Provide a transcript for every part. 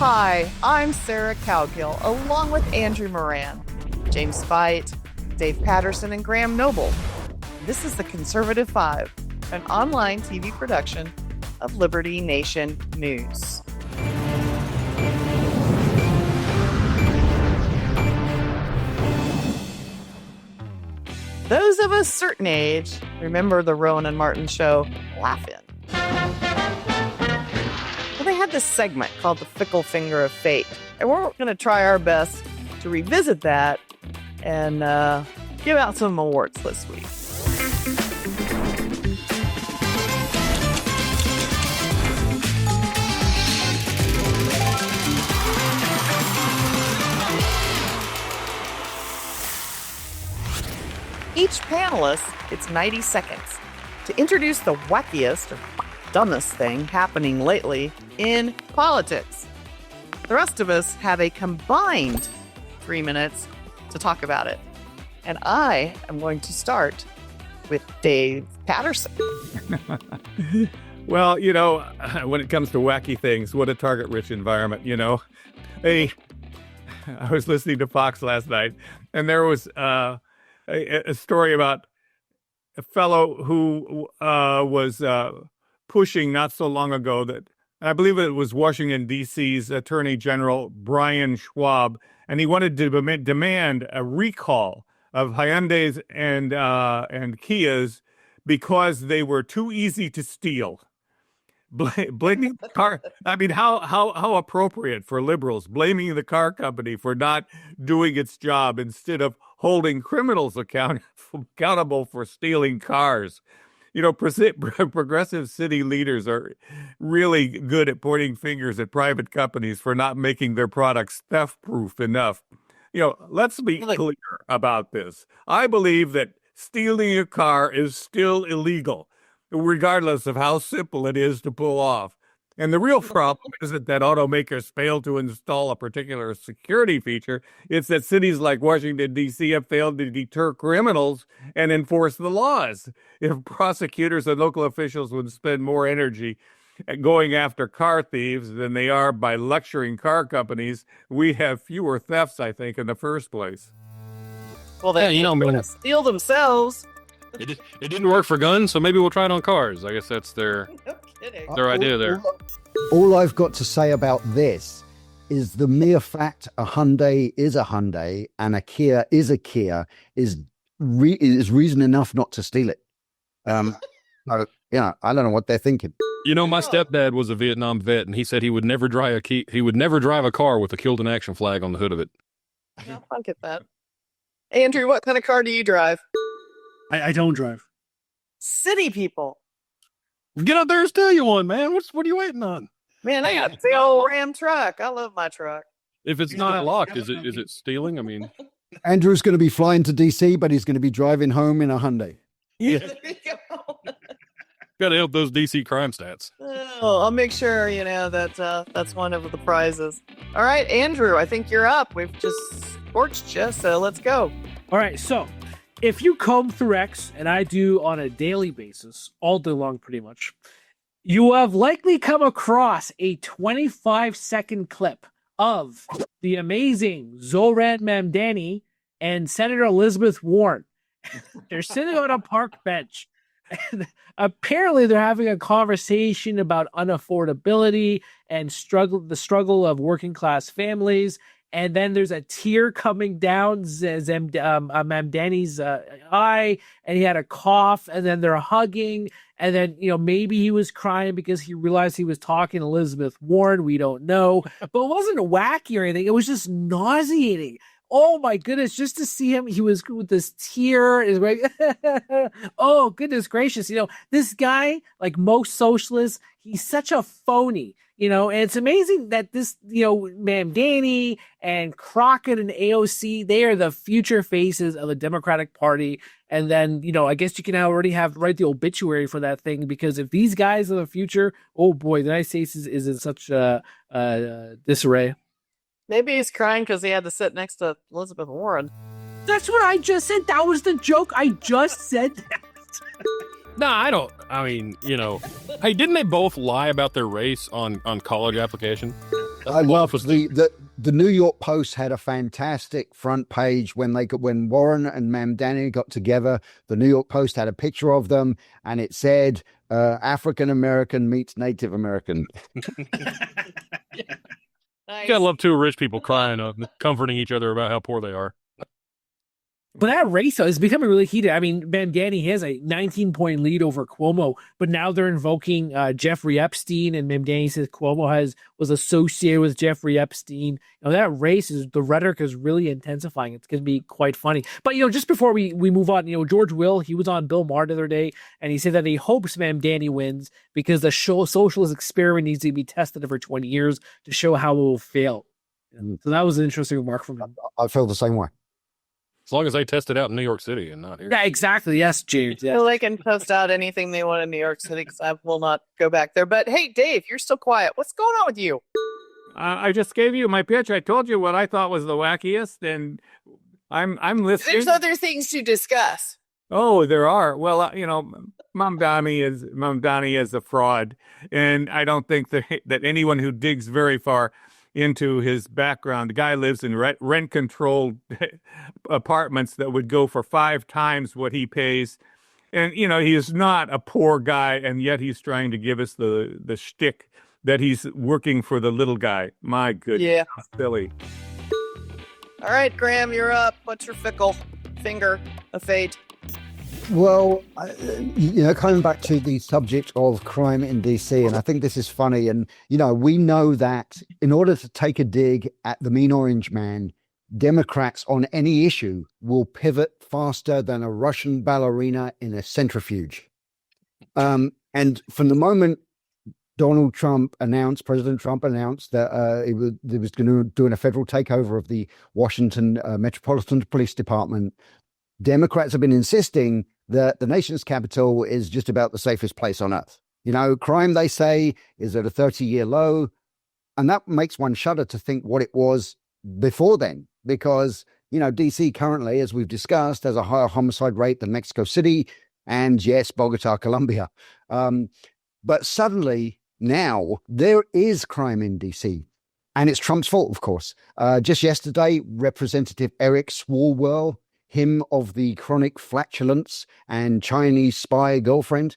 Hi, I'm Sarah Cowgill, along with Andrew Moran, James Spite, Dave Patterson, and Graham Noble. This is the Conservative Five, an online TV production of Liberty Nation News. Those of a certain age remember the Rowan and Martin show Laugh-In. Well, they had this segment called the Fickle Finger of Fate, and we're going to try our best to revisit that and give out some awards this week. Each panelist gets 90 seconds to introduce the wackiest or dumbest thing happening lately in politics. The rest of us have a combined 3 minutes to talk about it. And I am going to start with Dave Patterson. Well, when it comes to wacky things, what a target-rich environment, I was listening to Fox last night, and there was a story about a fellow who was pushing not so long ago that I believe it was Washington, D.C.'s Attorney General Brian Schwab, and he wanted to demand a recall of Hyundais and Kias because they were too easy to steal. Blaming the car. I mean, how appropriate for liberals, blaming the car company for not doing its job instead of holding criminals accountable for stealing cars. Progressive city leaders are really good at pointing fingers at private companies for not making their products theft-proof enough. Let's be clear about this. I believe that stealing a car is still illegal, regardless of how simple it is to pull off. And the real problem isn't that automakers fail to install a particular security feature. It's that cities like Washington, D.C. have failed to deter criminals and enforce the laws. If prosecutors and local officials would spend more energy going after car thieves than they are by lecturing car companies, we have fewer thefts, I think, in the first place. Well, they steal themselves. It didn't work for guns, so maybe we'll try it on cars. I guess that's their idea there. All I've got to say about this is the mere fact a Hyundai is a Hyundai and a Kia is a Kia is reason enough not to steal it. I don't know what they're thinking. My stepdad was a Vietnam vet, and he said he would never drive a car with a killed in action flag on the hood of it. I'll get that. Andrew, what kind of car do you drive? I don't drive. City people. Get out there and steal you one, man. What are you waiting on? Man, I got the old Ram truck. I love my truck. If it's not locked, is it stealing? I mean, Andrew's going to be flying to DC, but he's going to be driving home in a Hyundai. Yeah. Got to help those DC crime stats. Oh, I'll make sure that that's one of the prizes. All right, Andrew, I think you're up. We've just scorched you, so let's go. All right, so if you comb through X, and I do on a daily basis, all day long pretty much, you have likely come across a 25-second clip of the amazing Zoran Mamdani and Senator Elizabeth Warren. They're sitting on a park bench. And apparently they're having a conversation about unaffordability and the struggle of working class families. And then there's a tear coming down Mamdani's eye, and he had a cough, and then they're hugging, and then, maybe he was crying because he realized he was talking to Elizabeth Warren. We don't know. But it wasn't wacky or anything. It was just nauseating. Oh my goodness, just to see him, he was with this tear. Is like, oh goodness gracious. This guy, like most socialists, he's such a phony, and it's amazing that this, Mamdani and Crockett and AOC, they are the future faces of the Democratic Party. And then, I guess you can already write the obituary for that thing, because if these guys are the future, oh boy, the United States is in such disarray. Maybe he's crying because he had to sit next to Elizabeth Warren. That's what I just said. That was the joke. I just said that. No, I don't. I mean, hey, didn't they both lie about their race on college application? I love the New York Post had a fantastic front page when Warren and Mamdani got together. The New York Post had a picture of them, and it said African American meets Native American. You gotta love two rich people crying, comforting each other about how poor they are. But that race though, is becoming really heated. I mean, Mamdani has a 19-point lead over Cuomo, but now they're invoking Jeffrey Epstein, and Mamdani says Cuomo was associated with Jeffrey Epstein. That race the rhetoric is really intensifying. It's going to be quite funny. But just before we move on, George Will, he was on Bill Maher the other day, and he said that he hopes Mamdani wins because the socialist experiment needs to be tested over 20 years to show how it will fail. So that was an interesting remark from him. I feel the same way. As long as they test it out in New York City and not here. Yeah, exactly. Yes, James. Yes. Well, they can post out anything they want in New York City because I will not go back there. But hey, Dave, you're still quiet. What's going on with you? I just gave you my pitch. I told you what I thought was the wackiest, and I'm listening. There's other things to discuss. Oh, there are. Well, Mamdani is a fraud, and I don't think that anyone who digs very far into his background, the guy lives in rent-controlled apartments that would go for 5 times what he pays, and he is not a poor guy, and yet he's trying to give us the shtick that he's working for the little guy. My goodness, yeah, silly. All right, Graham, you're up. What's your fickle finger of fate? Well, coming back to the subject of crime in DC, and I think this is funny. And, we know that in order to take a dig at the mean orange man, Democrats on any issue will pivot faster than a Russian ballerina in a centrifuge. And from the moment President Trump announced that he was going to do a federal takeover of the Washington Metropolitan Police Department, Democrats have been insisting that the nation's capital is just about the safest place on earth. Crime, they say, is at a 30-year low. And that makes one shudder to think what it was before then. Because, DC currently, as we've discussed, has a higher homicide rate than Mexico City and, yes, Bogota, Colombia. But suddenly, now, there is crime in DC. And it's Trump's fault, of course. Just yesterday, Representative Eric Swalwell, him of the chronic flatulence and Chinese spy girlfriend.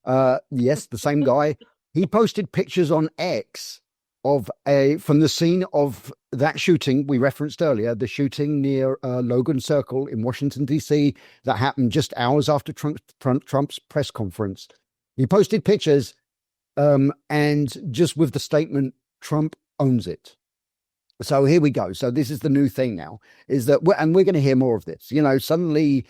Yes, the same guy. He posted pictures on X from the scene of that shooting we referenced earlier, the shooting near Logan Circle in Washington, D.C. that happened just hours after Trump's press conference. He posted pictures and just with the statement, Trump owns it. So here we go. So this is the new thing now, is that, and we're going to hear more of this. Suddenly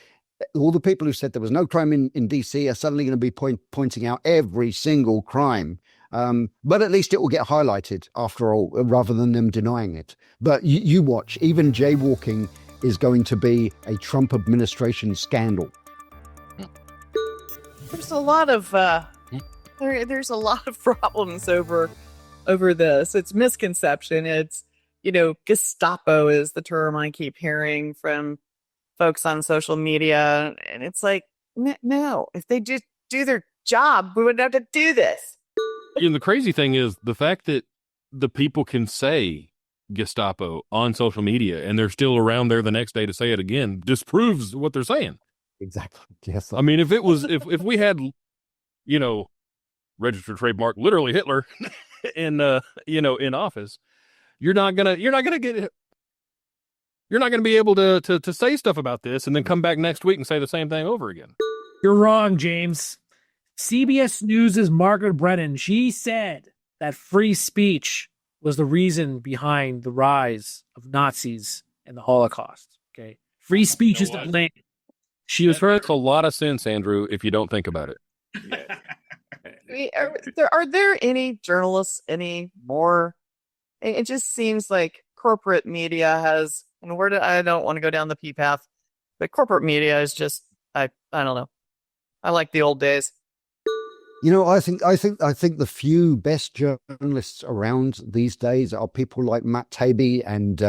all the people who said there was no crime in DC are suddenly going to be pointing out every single crime. But at least it will get highlighted after all, rather than them denying it. But you watch, even jaywalking is going to be a Trump administration scandal. There's a lot of there's a lot of problems over this. It's misconception. It's Gestapo is the term I keep hearing from folks on social media. And it's like, no, if they just do their job, we wouldn't have to do this. And the crazy thing is the fact that the people can say Gestapo on social media and they're still around there the next day to say it again disproves what they're saying. Exactly. Yes. I mean, if we had, registered trademark, literally Hitler in office, you're not gonna be able to say stuff about this and then come back next week and say the same thing over again. You're wrong, James. CBS News' Margaret Brennan, she said that free speech was the reason behind the rise of Nazis and the Holocaust. Okay, free speech is to blame. She was makes a lot of sense, Andrew, if you don't think about it. Are there any journalists anymore? It just seems like corporate media has, and I don't want to go down the P path, but corporate media is just, I don't know. I like the old days. I think the few best journalists around these days are people like Matt Taibbi and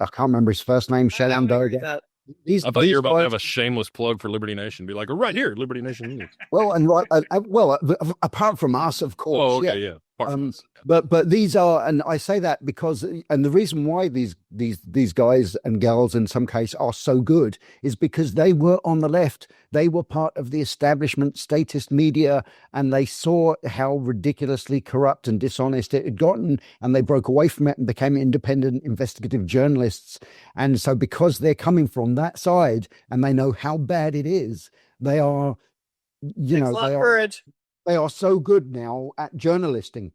I can't remember his first name, Shailen Durga. I thought you were about to have a shameless plug for Liberty Nation. Be like, right here, Liberty Nation News. Well, apart from us, of course. Oh, okay, yeah. But these are, and I say that because, and the reason why these guys and gals in some case are so good is because they were on the left. They were part of the establishment statist media, and they saw how ridiculously corrupt and dishonest it had gotten, and they broke away from it and became independent investigative journalists. And so because they're coming from that side and they know how bad it is, they are, you know, courage. They are so good now at journalisting.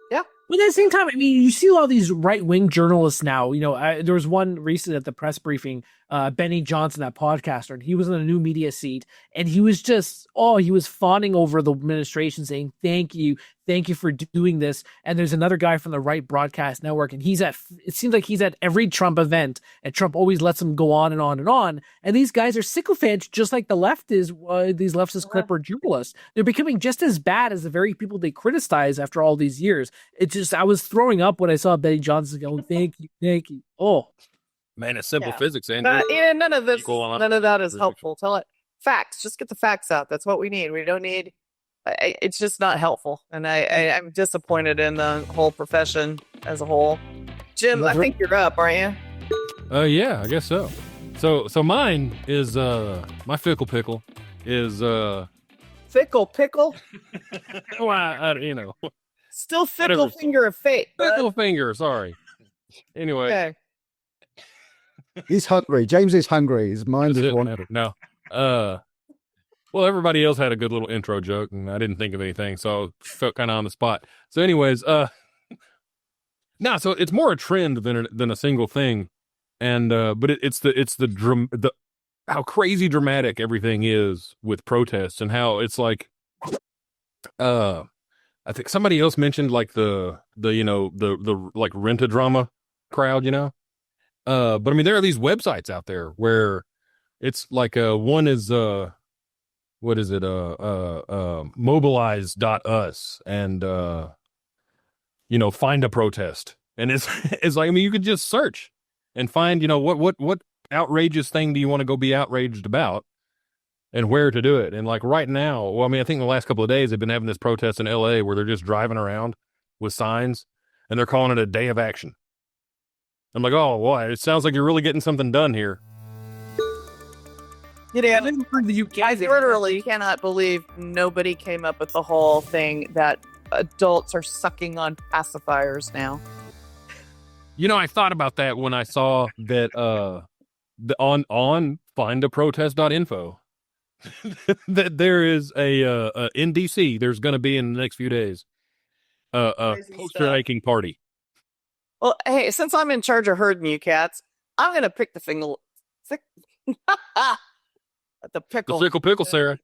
Yeah. But at the same time, I mean, you see a lot of these right-wing journalists now. You know, there was one recent at the press briefing, Benny Johnson, that podcaster, and he was in a new media seat, and he was just, he was fawning over the administration, saying, thank you for doing this. And there's another guy from the right broadcast network, and it seems like he's at every Trump event, and Trump always lets him go on and on and on. And these guys are sycophants, just like the left is, these leftist clipper journalists. They're becoming just as bad as the very people they criticize after all these years. It's just, I was throwing up when I saw Benny Johnson going, thank you. Oh. Man, it's simple physics, Andrew. None of that is helpful. Tell it facts. Just get the facts out. That's what we need. We don't need. It's just not helpful, and I'm disappointed in the whole profession as a whole. Jim, I think you're up, aren't you? Yeah, I guess so. So mine is my fickle pickle is Fickle pickle. Well, you know, still fickle finger of fate. Fickle finger. Sorry. Anyway. Okay. He's hungry. James is hungry. His mind is wandering. No. Well, everybody else had a good little intro joke, and I didn't think of anything, so felt kind of on the spot. So, anyways, so it's more a trend than a single thing, and but it's the how crazy dramatic everything is with protests, and how it's like, I think somebody else mentioned like the like Rent-A-Drama crowd, you know. But I mean, there are these websites out there where it's like one is what is it? Mobilize.us and find a protest. And it's like, I mean, you could just search and find, what outrageous thing do you want to go be outraged about and where to do it. And like right now, well, I mean, I think in the last couple of days they've been having this protest in LA where they're just driving around with signs and they're calling it a day of action. I'm like, oh, boy, it sounds like you're really getting something done here. I literally cannot believe nobody came up with the whole thing that adults are sucking on pacifiers now. I thought about that when I saw that on findaprotest.info that there is a in DC, there's going to be in the next few days a poster-making party. Well, hey, since I'm in charge of herding you cats, I'm going to pick the pickle. The pickle, Sarah.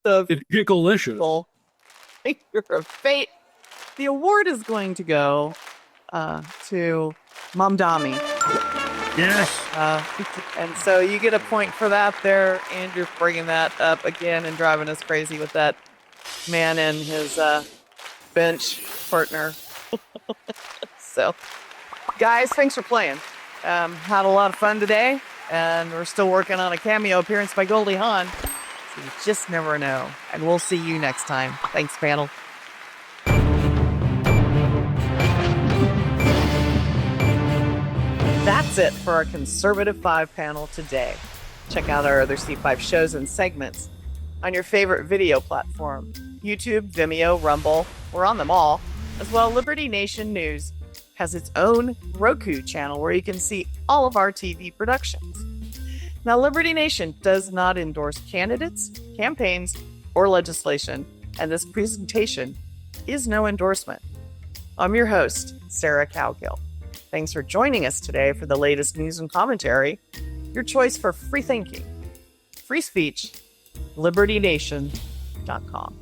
The pickle-licious. Finger of fate. The award is going to go to Mom Dami. Yes. And so you get a point for that there, Andrew, bringing that up again and driving us crazy with that man and his bench partner. So, guys, thanks for playing. Had a lot of fun today, and we're still working on a cameo appearance by Goldie Hawn. So you just never know. And we'll see you next time. Thanks, panel. That's it for our Conservative 5 panel today. Check out our other C5 shows and segments on your favorite video platform. YouTube, Vimeo, Rumble, we're on them all. As well, Liberty Nation News has its own Roku channel where you can see all of our TV productions. Now, Liberty Nation does not endorse candidates, campaigns, or legislation, and this presentation is no endorsement. I'm your host, Sarah Cowgill. Thanks for joining us today for the latest news and commentary, your choice for free thinking, free speech, libertynation.com.